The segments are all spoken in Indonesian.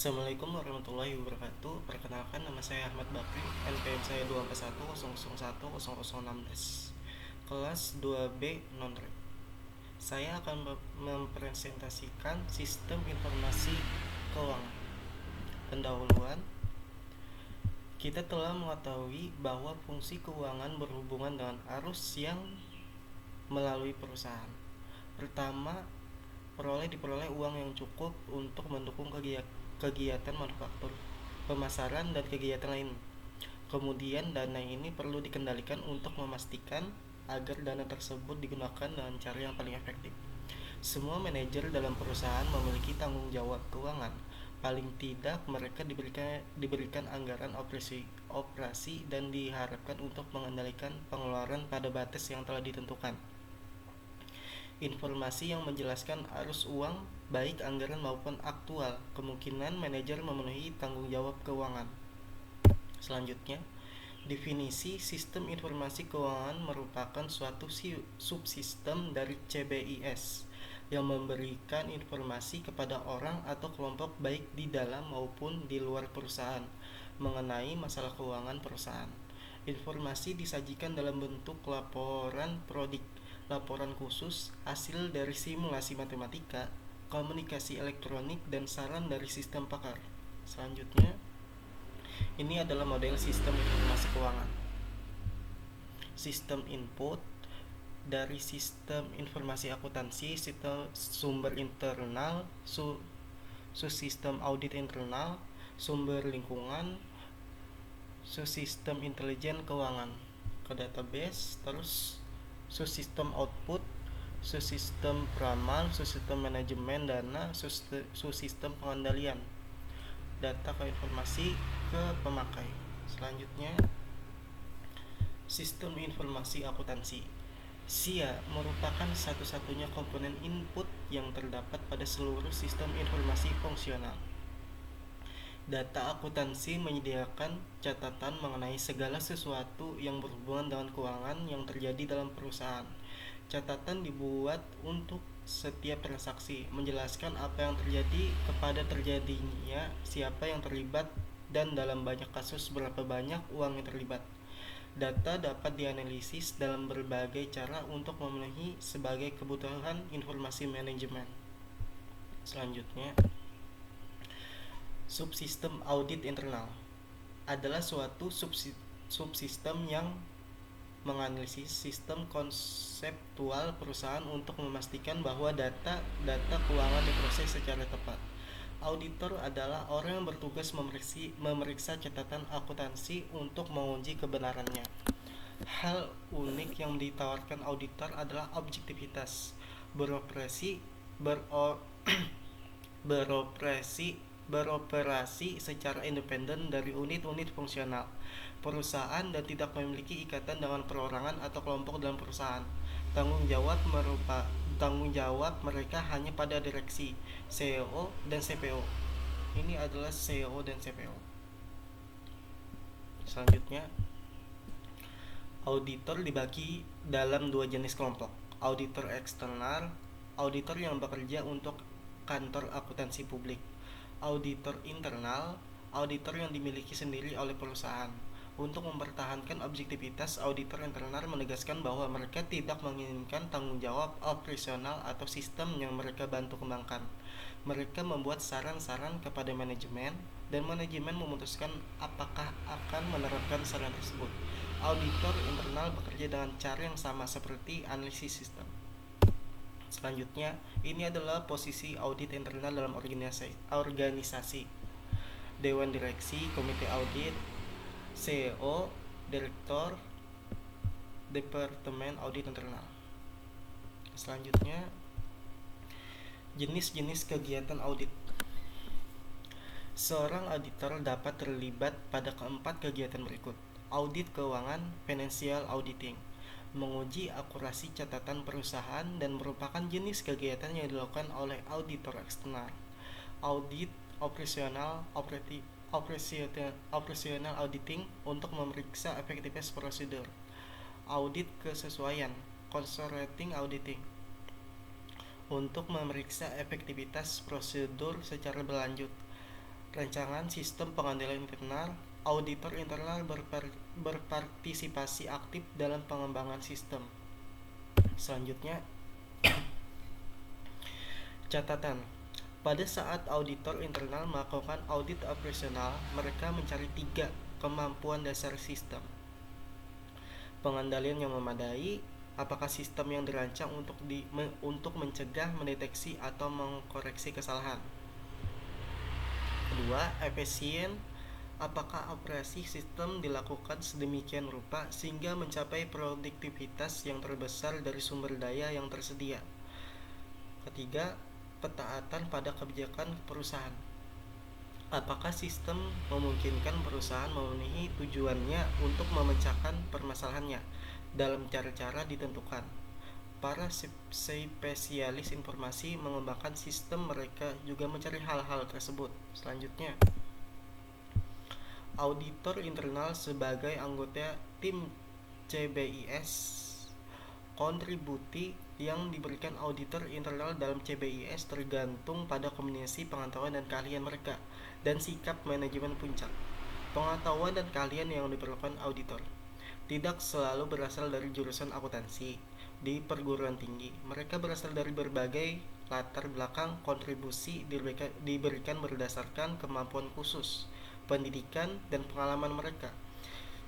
Assalamualaikum warahmatullahi wabarakatuh. Perkenalkan, nama saya Ahmad Bakri. NPM saya 241001016. Kelas 2B non-rep. Saya akan mempresentasikan sistem informasi keuangan. Pendahuluan, kita telah mengetahui bahwa fungsi keuangan berhubungan dengan arus yang melalui perusahaan. Pertama, diperoleh uang yang cukup untuk mendukung kegiatan manufaktur, pemasaran, dan kegiatan lain. Kemudian dana ini perlu dikendalikan untuk memastikan agar dana tersebut digunakan dengan cara yang paling efektif. Semua manajer dalam perusahaan memiliki tanggung jawab keuangan. Paling tidak mereka diberikan anggaran operasi dan diharapkan untuk mengendalikan pengeluaran pada batas yang telah ditentukan. Informasi yang menjelaskan arus uang, baik anggaran maupun aktual, kemungkinan manajer memenuhi tanggung jawab keuangan. Selanjutnya, definisi sistem informasi keuangan merupakan suatu subsistem dari CBIS yang memberikan informasi kepada orang atau kelompok baik di dalam maupun di luar perusahaan mengenai masalah keuangan perusahaan. Informasi disajikan dalam bentuk laporan prodik, laporan khusus, hasil dari simulasi matematika, komunikasi elektronik, dan saran dari sistem pakar. Selanjutnya, ini adalah model sistem informasi keuangan. Sistem input dari sistem informasi akuntansi, sistem sumber internal, subsistem audit internal, sumber lingkungan, subsistem intelijen keuangan ke database, terus subsistem output, subsistem pramal, subsistem manajemen dana, subsistem pengendalian data ke informasi ke pemakai. Selanjutnya, sistem informasi akuntansi. SIA merupakan satu-satunya komponen input yang terdapat pada seluruh sistem informasi fungsional. Data akuntansi menyediakan catatan mengenai segala sesuatu yang berhubungan dengan keuangan yang terjadi dalam perusahaan. Catatan dibuat untuk setiap transaksi, menjelaskan apa yang terjadi, kepada terjadinya, siapa yang terlibat, dan dalam banyak kasus berapa banyak uang yang terlibat. Data dapat dianalisis dalam berbagai cara untuk memenuhi sebagai kebutuhan informasi manajemen. Selanjutnya, subsistem audit internal adalah suatu subsistem yang menganalisis sistem konseptual perusahaan untuk memastikan bahwa data keuangan diproses secara tepat. Auditor adalah orang yang bertugas memeriksa catatan akuntansi untuk menguji kebenarannya. Hal unik yang ditawarkan auditor adalah objektivitas, beroperasi beroperasi secara independen dari unit-unit fungsional perusahaan dan tidak memiliki ikatan dengan perorangan atau kelompok dalam perusahaan. Tanggung jawab mereka hanya pada direksi, CEO, dan CPO. Ini adalah CEO dan CPO. Selanjutnya, auditor dibagi dalam dua jenis kelompok. Auditor eksternal, auditor yang bekerja untuk kantor akuntansi publik. Auditor internal, auditor yang dimiliki sendiri oleh perusahaan. Untuk mempertahankan objektivitas, auditor internal menegaskan bahwa mereka tidak menginginkan tanggung jawab operasional atau sistem yang mereka bantu kembangkan. Mereka membuat saran-saran kepada manajemen, dan manajemen memutuskan apakah akan menerapkan saran tersebut. Auditor internal bekerja dengan cara yang sama seperti analisis sistem. Selanjutnya, ini adalah posisi audit internal dalam organisasi. Dewan direksi, komite audit, CEO, direktur, departemen audit internal. Selanjutnya, jenis-jenis kegiatan audit. Seorang auditor dapat terlibat pada keempat kegiatan berikut. Audit keuangan, financial auditing, menguji akurasi catatan perusahaan dan merupakan jenis kegiatan yang dilakukan oleh auditor eksternal. Audit operational auditing untuk memeriksa efektivitas prosedur. Audit kesesuaian, consulting auditing, untuk memeriksa efektivitas prosedur secara berlanjut. Rancangan sistem pengendalian internal. Auditor internal berpartisipasi aktif dalam pengembangan sistem. Selanjutnya, catatan. Pada saat auditor internal melakukan audit operasional, mereka mencari 3 kemampuan dasar sistem. Pengendalian yang memadai, apakah sistem yang dirancang untuk mencegah, mendeteksi, atau mengkoreksi kesalahan. Kedua, efisien, apakah operasi sistem dilakukan sedemikian rupa sehingga mencapai produktivitas yang terbesar dari sumber daya yang tersedia. Ketiga, petaatan pada kebijakan perusahaan. Apakah sistem memungkinkan perusahaan memenuhi tujuannya untuk memecahkan permasalahannya dalam cara-cara ditentukan. Para spesialis informasi mengembangkan sistem, mereka juga mencari hal-hal tersebut. Selanjutnya, auditor internal sebagai anggota tim CBIS. Kontribusi yang diberikan auditor internal dalam CBIS tergantung pada kombinasi pengetahuan dan keahlian mereka dan sikap manajemen puncak. Pengetahuan dan keahlian yang diperlukan auditor tidak selalu berasal dari jurusan akuntansi di perguruan tinggi. Mereka berasal dari berbagai latar belakang. Kontribusi diberikan berdasarkan kemampuan khusus, pendidikan, dan pengalaman mereka.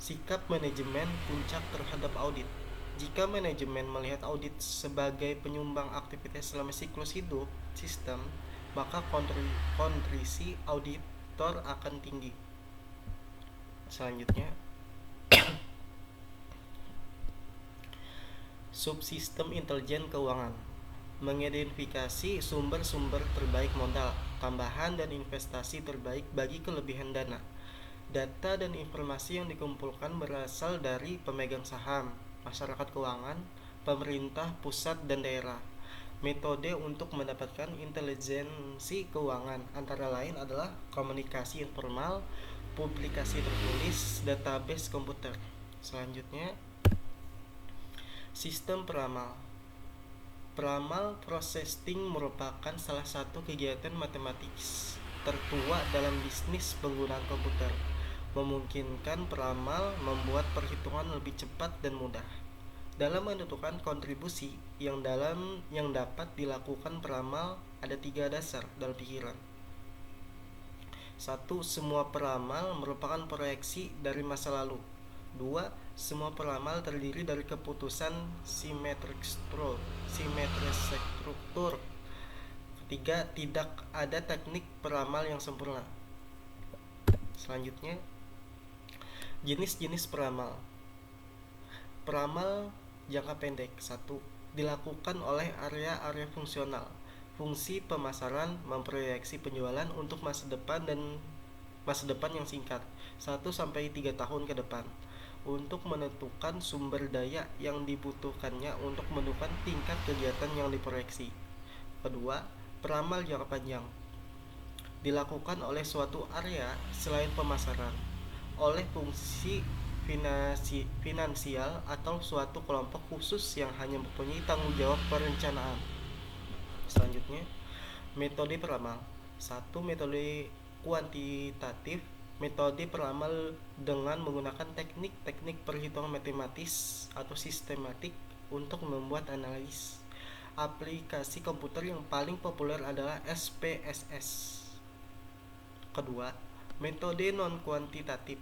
Sikap manajemen puncak terhadap audit. Jika manajemen melihat audit sebagai penyumbang aktivitas selama siklus hidup sistem, maka kontribusi auditor akan tinggi. Selanjutnya, subsistem intelijen keuangan mengidentifikasi sumber-sumber terbaik modal, tambahan, dan investasi terbaik bagi kelebihan dana. Data dan informasi yang dikumpulkan berasal dari pemegang saham, masyarakat keuangan, pemerintah pusat dan daerah. Metode untuk mendapatkan intelijensi keuangan antara lain adalah komunikasi informal, publikasi tertulis, database komputer. Selanjutnya, sistem peramal. Peramal processing merupakan salah satu kegiatan matematis tertua dalam bisnis penggunaan komputer. Memungkinkan peramal membuat perhitungan lebih cepat dan mudah. Dalam menentukan kontribusi yang dapat dilakukan peramal, ada 3 dasar dalam pikiran. 1. Semua peramal merupakan proyeksi dari masa lalu. 2. Semua peramal terdiri dari keputusan simetris struktur. 3. Tidak ada teknik peramal yang sempurna. Selanjutnya, jenis-jenis peramal. Peramal jangka pendek. 1. Dilakukan oleh area-area fungsional. Fungsi pemasaran memproyeksi penjualan untuk masa depan yang singkat, 1-3 tahun ke depan, untuk menentukan sumber daya yang dibutuhkannya untuk menentukan tingkat kegiatan yang diproyeksi. Kedua, peramal jangka panjang. Dilakukan oleh suatu area selain pemasaran, oleh fungsi finansial atau suatu kelompok khusus yang hanya mempunyai tanggung jawab perencanaan. Selanjutnya, metode peramal. 1. Metode kuantitatif. Metode peramal dengan menggunakan teknik-teknik perhitungan matematis atau sistematik untuk membuat analis. Aplikasi komputer yang paling populer adalah SPSS. Kedua, metode non-kuantitatif.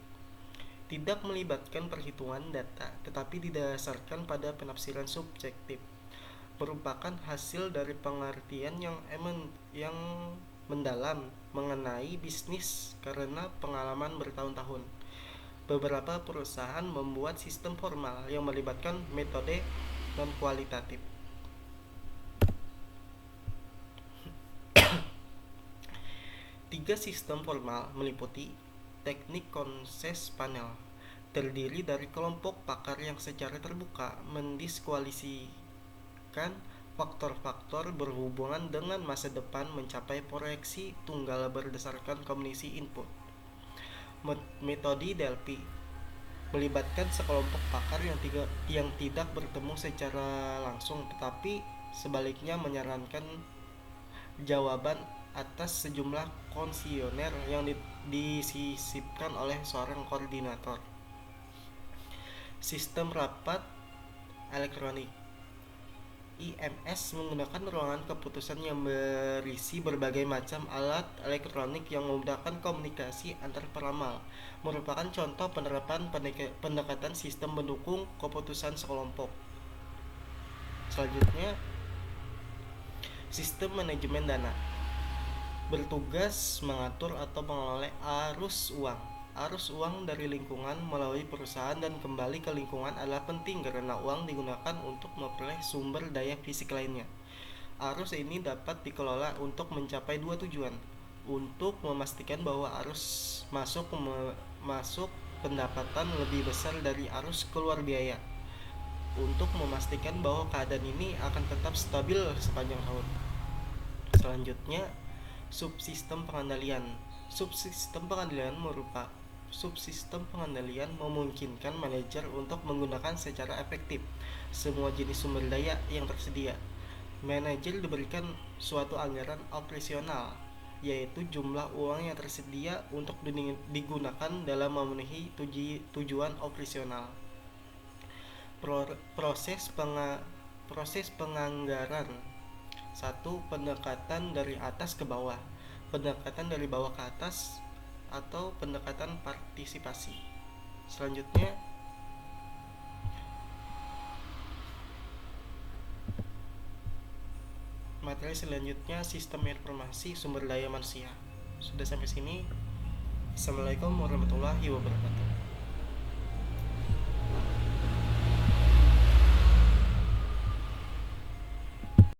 Tidak melibatkan perhitungan data, tetapi didasarkan pada penafsiran subjektif. Merupakan hasil dari pengertian yang mendalam mengenai bisnis karena pengalaman bertahun-tahun. Beberapa perusahaan membuat sistem formal yang melibatkan metode non-kualitatif. Tiga sistem formal meliputi teknik konsensus panel, terdiri dari kelompok pakar yang secara terbuka mendiskualifikasikan faktor-faktor berhubungan dengan masa depan mencapai proyeksi tunggal berdasarkan kombinasi input. Metode Delphi melibatkan sekelompok pakar yang tidak bertemu secara langsung, tetapi sebaliknya menyarankan jawaban atas sejumlah komisioner yang disisipkan oleh seorang koordinator. Sistem rapat elektronik IMS menggunakan ruangan keputusan yang berisi berbagai macam alat elektronik yang memudahkan komunikasi antar peramal, merupakan contoh penerapan pendekatan sistem pendukung keputusan sekelompok. Selanjutnya, sistem manajemen dana bertugas mengatur atau mengelola arus uang. Arus uang dari lingkungan melalui perusahaan dan kembali ke lingkungan adalah penting karena uang digunakan untuk memperoleh sumber daya fisik lainnya. Arus ini dapat dikelola untuk mencapai dua tujuan. Untuk memastikan bahwa arus masuk pendapatan lebih besar dari arus keluar biaya. Untuk memastikan bahwa keadaan ini akan tetap stabil sepanjang tahun. Selanjutnya, subsistem pengendalian. Subsistem pengendalian memungkinkan manajer untuk menggunakan secara efektif semua jenis sumber daya yang tersedia. Manajer diberikan suatu anggaran operasional, yaitu jumlah uang yang tersedia untuk digunakan dalam memenuhi tujuan operasional. Proses penganggaran. 1. Pendekatan dari atas ke bawah, pendekatan dari bawah ke atas, atau pendekatan partisipasi. Selanjutnya, materi selanjutnya sistem informasi sumber daya manusia. Sudah sampai sini. Assalamualaikum warahmatullahi wabarakatuh.